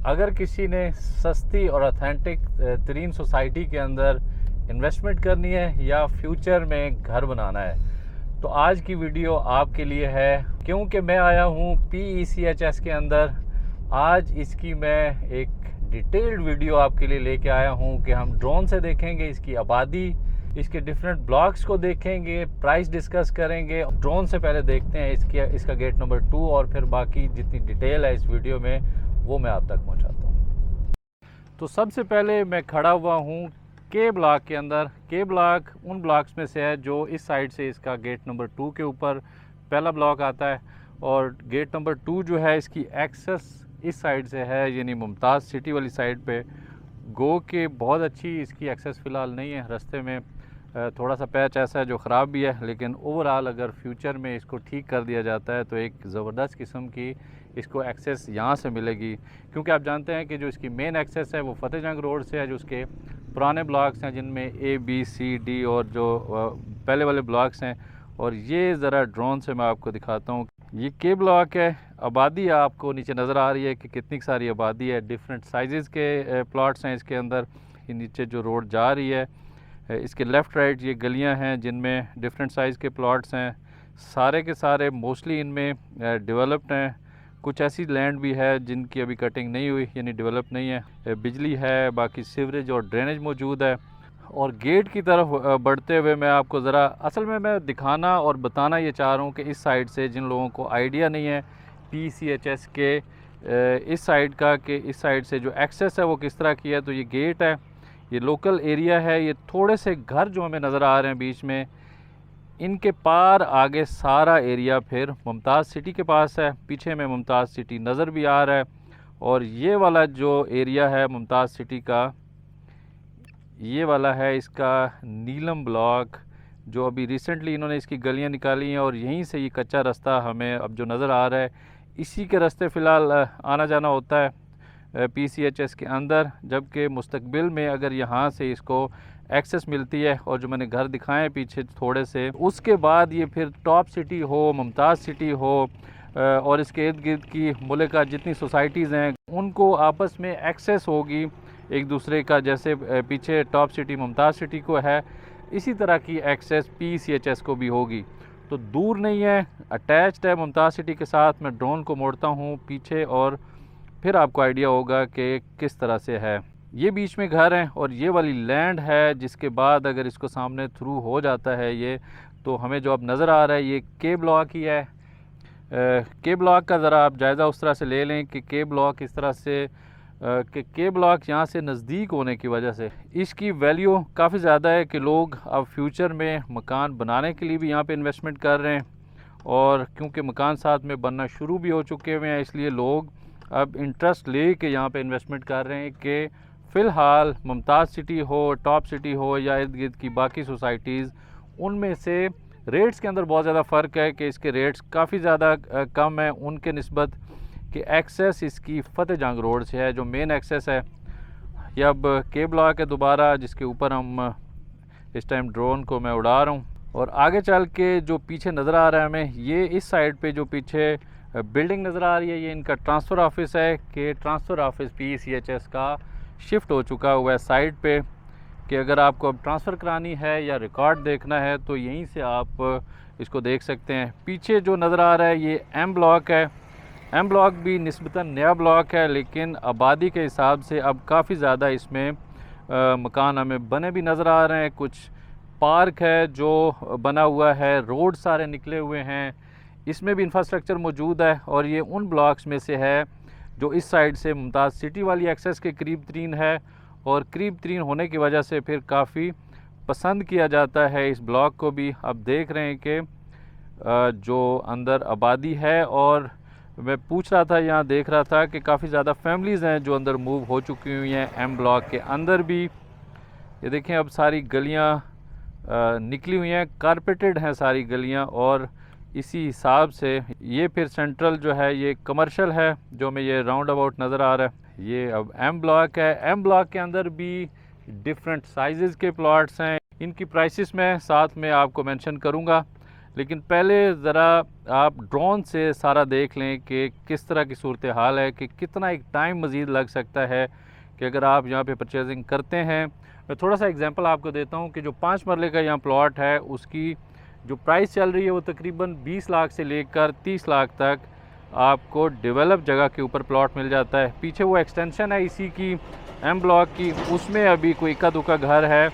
अगर किसी ने सस्ती और ऑथेंटिक तरीन सोसाइटी के अंदर इन्वेस्टमेंट करनी है या फ्यूचर में घर बनाना है तो आज की वीडियो आपके लिए है, क्योंकि मैं आया हूँ PECHS के अंदर। आज इसकी मैं एक डिटेल्ड वीडियो आपके लिए लेके आया हूँ कि हम ड्रोन से देखेंगे इसकी आबादी, इसके डिफरेंट ब्लॉक्स को देखेंगे, प्राइस डिस्कस करेंगे। ड्रोन से पहले देखते हैं इसका गेट नंबर 2 और फिर बाकी जितनी डिटेल है इस वीडियो में वो मैं आप तक पहुंचाता हूं। तो सबसे पहले मैं खड़ा हुआ हूं के ब्लॉक के अंदर। के ब्लॉक उन ब्लॉक्स में से है जो इस साइड से इसका गेट नंबर 2 के ऊपर पहला ब्लॉक आता है, और गेट नंबर 2 जो है इसकी एक्सेस इस साइड से है, यानी मुमताज़ सिटी वाली साइड पे। गो के बहुत अच्छी इसकी एक्सेस फ़िलहाल नहीं है, रास्ते में थोड़ा सा पैच ऐसा है जो ख़राब भी है, लेकिन ओवरऑल अगर फ्यूचर में इसको ठीक कर दिया जाता है तो एक ज़बरदस्त किस्म की इसको एक्सेस यहाँ से मिलेगी। क्योंकि आप जानते हैं कि जो इसकी मेन एक्सेस है वो फतेह जंग रोड से है, जो उसके पुराने ब्लॉक्स हैं जिनमें A B C D और जो पहले वाले ब्लॉक्स हैं। और ये ज़रा ड्रोन से मैं आपको दिखाता हूँ। ये के ब्लॉक है। आबादी आपको नीचे नज़र आ रही है कि कितनी सारी आबादी है, डिफरेंट साइज़ के प्लॉट्स हैं इसके अंदर। ये नीचे जो रोड जा रही है इसके लेफ़्ट राइट ये गलियां हैं जिनमें डिफरेंट साइज़ के प्लॉट्स हैं। सारे के सारे मोस्टली इनमें डेवलप्ड हैं। कुछ ऐसी लैंड भी है जिनकी अभी कटिंग नहीं हुई, यानी डेवलप नहीं है। बिजली है, बाकी सीवरेज और ड्रेनेज मौजूद है। और गेट की तरफ बढ़ते हुए मैं आपको ज़रा असल में मैं दिखाना और बताना ये चाह रहा हूँ कि इस साइड से जिन लोगों को आइडिया नहीं है PCHS के इस साइड का, कि इस साइड से जो एक्सेस है वो किस तरह की है। तो ये गेट है, ये लोकल एरिया है। ये थोड़े से घर जो हमें नज़र आ रहे हैं बीच में, इनके पार आगे सारा एरिया फिर मुमताज़ सिटी के पास है। पीछे में मुमताज़ सिटी नज़र भी आ रहा है। और ये वाला जो एरिया है मुमताज़ सिटी का, ये वाला है इसका नीलम ब्लॉक, जो अभी रिसेंटली इन्होंने इसकी गलियां निकाली हैं। और यहीं से ये कच्चा रास्ता हमें अब जो नज़र आ रहा है, इसी के रास्ते फ़िलहाल आना जाना होता है PCHS के अंदर। जबकि मुस्तकबिल में अगर यहाँ से इसको एक्सेस मिलती है, और जो मैंने घर दिखाए हैं पीछे थोड़े से, उसके बाद ये फिर टॉप सिटी हो, मुमताज़ सिटी हो और इसके इर्द गिर्द की मुल्क का जितनी सोसाइटीज़ हैं उनको आपस में एक्सेस होगी एक दूसरे का। जैसे पीछे टॉप सिटी मुमताज़ सिटी को है, इसी तरह की एक्सेस PCHS को भी होगी। तो दूर नहीं है, अटैच्ड है मुमताज़ सिटी के साथ। मैं ड्रोन को मोड़ता हूँ पीछे और फिर आपको आइडिया होगा कि किस तरह से है। ये बीच में घर हैं और ये वाली लैंड है, जिसके बाद अगर इसको सामने थ्रू हो जाता है ये, तो हमें जो अब नज़र आ रहा है ये के ब्लॉक ही है। के ब्लॉक का ज़रा आप जायज़ा उस तरह से ले लें कि के ब्लॉक इस तरह से कि के ब्लॉक यहाँ से नज़दीक होने की वजह से इसकी वैल्यू काफ़ी ज़्यादा है कि लोग अब फ्यूचर में मकान बनाने के लिए भी यहाँ पे इन्वेस्टमेंट कर रहे हैं। और क्योंकि मकान साथ में बनना शुरू भी हो चुके हुए हैं, इसलिए लोग अब इंटरेस्ट ले के यहाँ पे इन्वेस्टमेंट कर रहे हैं कि फ़िलहाल मुमताज़ सिटी हो, टॉप सिटी हो या इर्द गिर्द की बाकी सोसाइटीज़, उनमें से रेट्स के अंदर बहुत ज़्यादा फ़र्क है कि इसके रेट्स काफ़ी ज़्यादा कम है उनके निस्बत कि एक्सेस इसकी फतेह जंग रोड से है, जो मेन एक्सेस है। ये अब के ब्लॉक है दोबारा, जिसके ऊपर हम इस टाइम ड्रोन को मैं उड़ा रहा हूँ। और आगे चल के जो पीछे नज़र आ रहा है हमें, ये इस साइड पे जो पीछे बिल्डिंग नज़र आ रही है, ये इनका ट्रांसफ़र ऑफिस है। कि ट्रांसफ़र ऑफिस PCHS का शिफ्ट हो चुका हुआ है साइड पे, कि अगर आपको अब ट्रांसफ़र करानी है या रिकॉर्ड देखना है तो यहीं से आप इसको देख सकते हैं। पीछे जो नज़र आ रहा है ये M ब्लॉक है। M ब्लॉक भी निस्बतन नया ब्लॉक है, लेकिन आबादी के हिसाब से अब काफ़ी ज़्यादा इसमें मकान हमें बने भी नज़र आ रहे हैं। कुछ पार्क है जो बना हुआ है, रोड सारे निकले हुए हैं, इसमें भी इंफ्रास्ट्रक्चर मौजूद है। और ये उन ब्लॉक्स में से है जो इस साइड से मुमताज़ सिटी वाली एक्सेस के करीब तरीन है, और करीब तरीन होने की वजह से फिर काफ़ी पसंद किया जाता है इस ब्लॉक को भी। आप देख रहे हैं कि जो अंदर आबादी है, और मैं पूछ रहा था, यहाँ देख रहा था कि काफ़ी ज़्यादा फैमिलीज़ हैं जो अंदर मूव हो चुकी हुई हैं M ब्लॉक के अंदर भी। ये देखें अब सारी गलियाँ निकली हुई हैं, कारपेटेड हैं सारी गलियाँ। और इसी हिसाब से ये फिर सेंट्रल जो है ये कमर्शियल है, जो हमें ये राउंड अबाउट नज़र आ रहा है। ये अब M ब्लॉक है। M ब्लॉक के अंदर भी डिफरेंट साइज़ के प्लॉट्स हैं। इनकी प्राइसेस मैं साथ में आपको मेंशन करूंगा, लेकिन पहले ज़रा आप ड्रोन से सारा देख लें कि किस तरह की सूरत हाल है, कि कितना एक टाइम मज़ीद लग सकता है कि अगर आप यहाँ पे परचेजिंग करते हैं। मैं थोड़ा सा एग्जांपल आपको देता हूँ कि जो 5 मरले का यहाँ प्लॉट है उसकी जो प्राइस चल रही है वो तकरीबन 20 लाख से लेकर 30 लाख तक आपको डेवलप जगह के ऊपर प्लॉट मिल जाता है। पीछे वो एक्सटेंशन है इसी की एम ब्लॉक की, उसमें अभी कोई इक्का दुक्का घर है,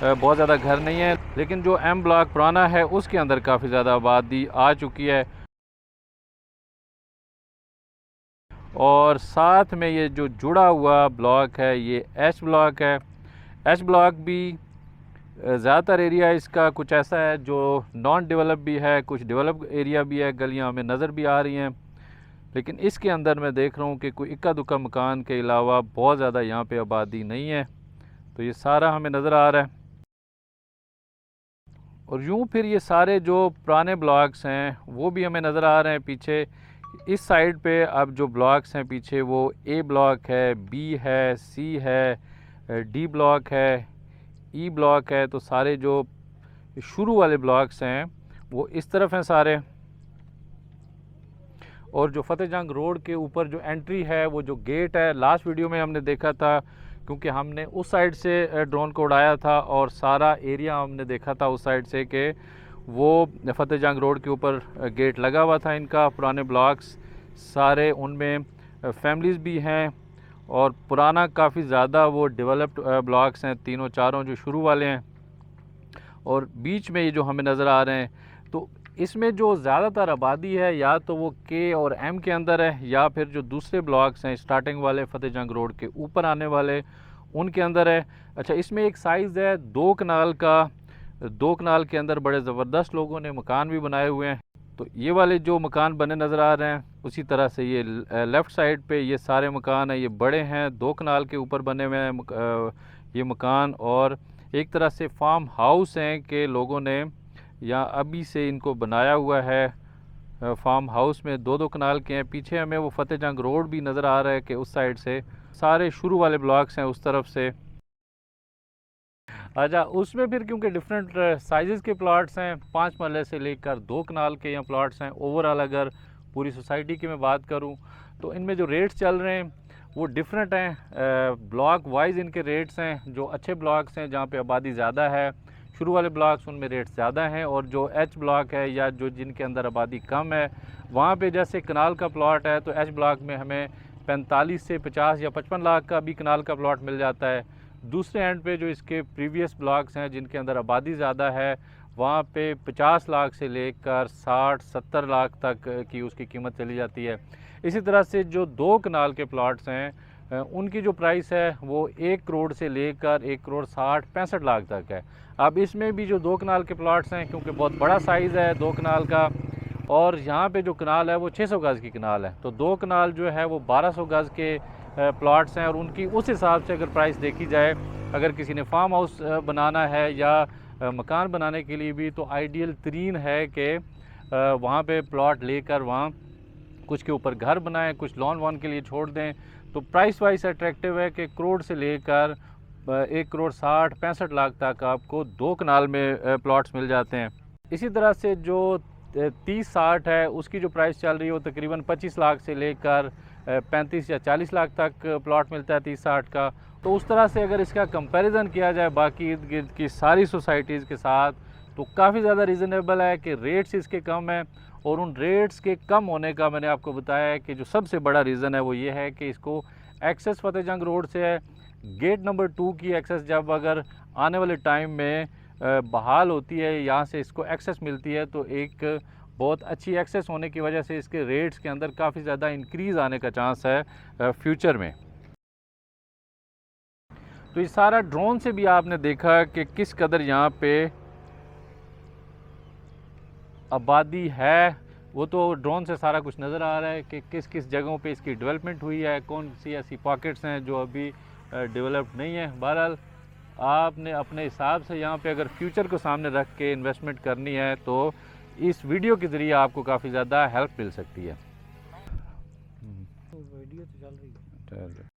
बहुत ज़्यादा घर नहीं है, लेकिन जो एम ब्लॉक पुराना है उसके अंदर काफ़ी ज़्यादा आबादी आ चुकी है। और साथ में ये जो जुड़ा हुआ ब्लॉक है ये एच ब्लॉक है। एच ब्लॉक भी ज़्यादातर एरिया इसका कुछ ऐसा है जो नॉन डेवलप भी है, कुछ डेवलप एरिया भी है, गलियां हमें नज़र भी आ रही हैं, लेकिन इसके अंदर मैं देख रहा हूँ कि कोई इक्का दुक्का मकान के अलावा बहुत ज़्यादा यहाँ पे आबादी नहीं है। तो ये सारा हमें नज़र आ रहा है। और यूँ फिर ये सारे जो पुराने ब्लॉक्स हैं वो भी हमें नज़र आ रहे हैं पीछे। इस साइड पे अब जो ब्लॉक्स हैं पीछे वो ए ब्लॉक है, बी है, सी है, डी ब्लॉक है, ई ब्लॉक है। तो सारे जो शुरू वाले ब्लॉक्स हैं वो इस तरफ हैं सारे। और जो फतेह जंग रोड के ऊपर जो एंट्री है, वो जो गेट है, लास्ट वीडियो में हमने देखा था क्योंकि हमने उस साइड से ड्रोन को उड़ाया था और सारा एरिया हमने देखा था उस साइड से कि वो फतेह जंग रोड के ऊपर गेट लगा हुआ था इनका। पुराने ब्लॉक्स सारे, उनमें फैमिलीज़ भी हैं और पुराना काफ़ी ज़्यादा वो डेवलप्ड ब्लॉक्स हैं, तीनों चारों जो शुरू वाले हैं। और बीच में ये जो हमें नज़र आ रहे हैं, तो इसमें जो ज़्यादातर आबादी है या तो वो के और एम के अंदर है या फिर जो दूसरे ब्लॉक्स हैं स्टार्टिंग वाले फतेह जंग रोड के ऊपर आने वाले उनके अंदर है। अच्छा, इसमें एक साइज़ है 2 कनाल का। 2 कनाल के अंदर बड़े ज़बरदस्त लोगों ने मकान भी बनाए हुए हैं। तो ये वाले जो मकान बने नज़र आ रहे हैं, उसी तरह से ये लेफ़्ट साइड पे ये सारे मकान हैं, ये बड़े हैं, 2 कनाल के ऊपर बने हुए हैं ये मकान। और एक तरह से फार्म हाउस हैं कि लोगों ने या अभी से इनको बनाया हुआ है। फार्म हाउस में 2-2 कनाल के हैं। पीछे हमें वो फतेह जंग रोड भी नज़र आ रहा है कि उस साइड से सारे शुरू वाले ब्लॉक्स हैं उस तरफ से। अच्छा, उसमें फिर क्योंकि डिफरेंट साइज़ के प्लॉट्स हैं, 5 मरले से लेकर 2 कनाल के यहाँ प्लॉट्स हैं। ओवरऑल अगर पूरी सोसाइटी की मैं बात करूँ तो इनमें जो रेट्स चल रहे हैं वो डिफरेंट हैं। ब्लॉक वाइज इनके रेट्स हैं। जो अच्छे ब्लॉक्स हैं जहाँ पे आबादी ज़्यादा है, शुरू वाले ब्लॉक्स, उनमें रेट्स ज़्यादा हैं। और जो एच ब्लॉक है या जो जिनके अंदर आबादी कम है, वहाँ पे जैसे कनाल का प्लॉट है तो एच ब्लॉक में हमें 45 से 50 या 55 लाख का भी कनाल का प्लॉट मिल जाता है। दूसरे एंड पे जो इसके प्रीवियस ब्लॉक्स हैं जिनके अंदर आबादी ज़्यादा है, वहाँ पे 50 लाख से लेकर 60-70 लाख तक की उसकी कीमत चली जाती है। इसी तरह से जो 2 कनाल के प्लॉट्स हैं उनकी जो प्राइस है वो 1 करोड़ से लेकर 1 करोड़ 60-65 लाख तक है। अब इसमें भी जो 2 कनाल के प्लॉट्स हैं, क्योंकि बहुत बड़ा साइज़ है 2 कनाल का, और यहाँ पे जो कनाल है वो 600 गज़ की कनाल है, तो 2 कनाल जो है वो 1200 गज़ के प्लॉट्स हैं। और उनकी उस हिसाब से अगर प्राइस देखी जाए, अगर किसी ने फार्म हाउस बनाना है या मकान बनाने के लिए भी, तो आइडियल तरीन है कि वहाँ पे प्लॉट लेकर वहाँ कुछ के ऊपर घर बनाएं, कुछ लॉन वॉन के लिए छोड़ दें। तो प्राइस वाइज अट्रैक्टिव है कि करोड़ से लेकर 1 करोड़ 60-65 लाख तक आपको 2 कनाल में प्लॉट्स मिल जाते हैं। इसी तरह से जो 30-60 है उसकी जो प्राइस चल रही है वो तकरीबन 25 लाख से लेकर 35 या 40 लाख तक प्लॉट मिलता है 30-60 का। तो उस तरह से अगर इसका कंपैरिजन किया जाए बाकी इर्द गिर्द की सारी सोसाइटीज़ के साथ, तो काफ़ी ज़्यादा रीज़नेबल है कि रेट्स इसके कम हैं। और उन रेट्स के कम होने का मैंने आपको बताया है कि जो सबसे बड़ा रीज़न है वो ये है कि इसको एक्सेस फतेह जंग रोड से है। गेट नंबर 2 की एक्सेस जब अगर आने वाले टाइम में बहाल होती है, यहाँ से इसको एक्सेस मिलती है, तो एक बहुत अच्छी एक्सेस होने की वजह से इसके रेट्स के अंदर काफ़ी ज़्यादा इंक्रीज़ आने का चांस है फ्यूचर में। तो ये सारा ड्रोन से भी आपने देखा कि किस कदर यहाँ पे आबादी है, वो तो ड्रोन से सारा कुछ नज़र आ रहा है कि किस किस जगहों पे इसकी डेवलपमेंट हुई है, कौन सी ऐसी पॉकेट्स हैं जो अभी डेवलप्ड नहीं है। बहरहाल आपने अपने हिसाब से यहाँ पे अगर फ्यूचर को सामने रख के इन्वेस्टमेंट करनी है तो इस वीडियो के ज़रिए आपको काफ़ी ज़्यादा हेल्प मिल सकती है। वीडियो तो चल रही है।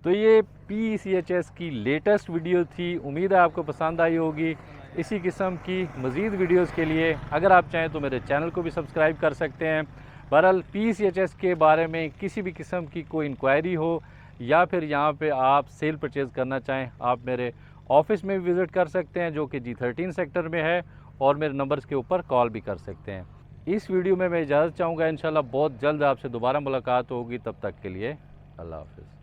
तो ये PECHS की लेटेस्ट वीडियो थी, उम्मीद है आपको पसंद आई होगी। इसी किस्म की मज़ीद वीडियोज़ के लिए अगर आप चाहें तो मेरे चैनल को भी सब्सक्राइब कर सकते हैं। बहरहाल PCHS के बारे में किसी भी किस्म की कोई इंक्वायरी हो या फिर यहाँ पे आप सेल परचेज़ करना चाहें, आप मेरे ऑफ़िस में भी विज़िट कर सकते हैं जो कि G13 सेक्टर में है, और मेरे नंबर्स के ऊपर कॉल भी कर सकते हैं। इस वीडियो में मैं इजाज़त चाहूँगा। इंशाल्लाह बहुत जल्द आपसे दोबारा मुलाकात होगी। तब तक के लिए अल्लाह हाफ़िज़।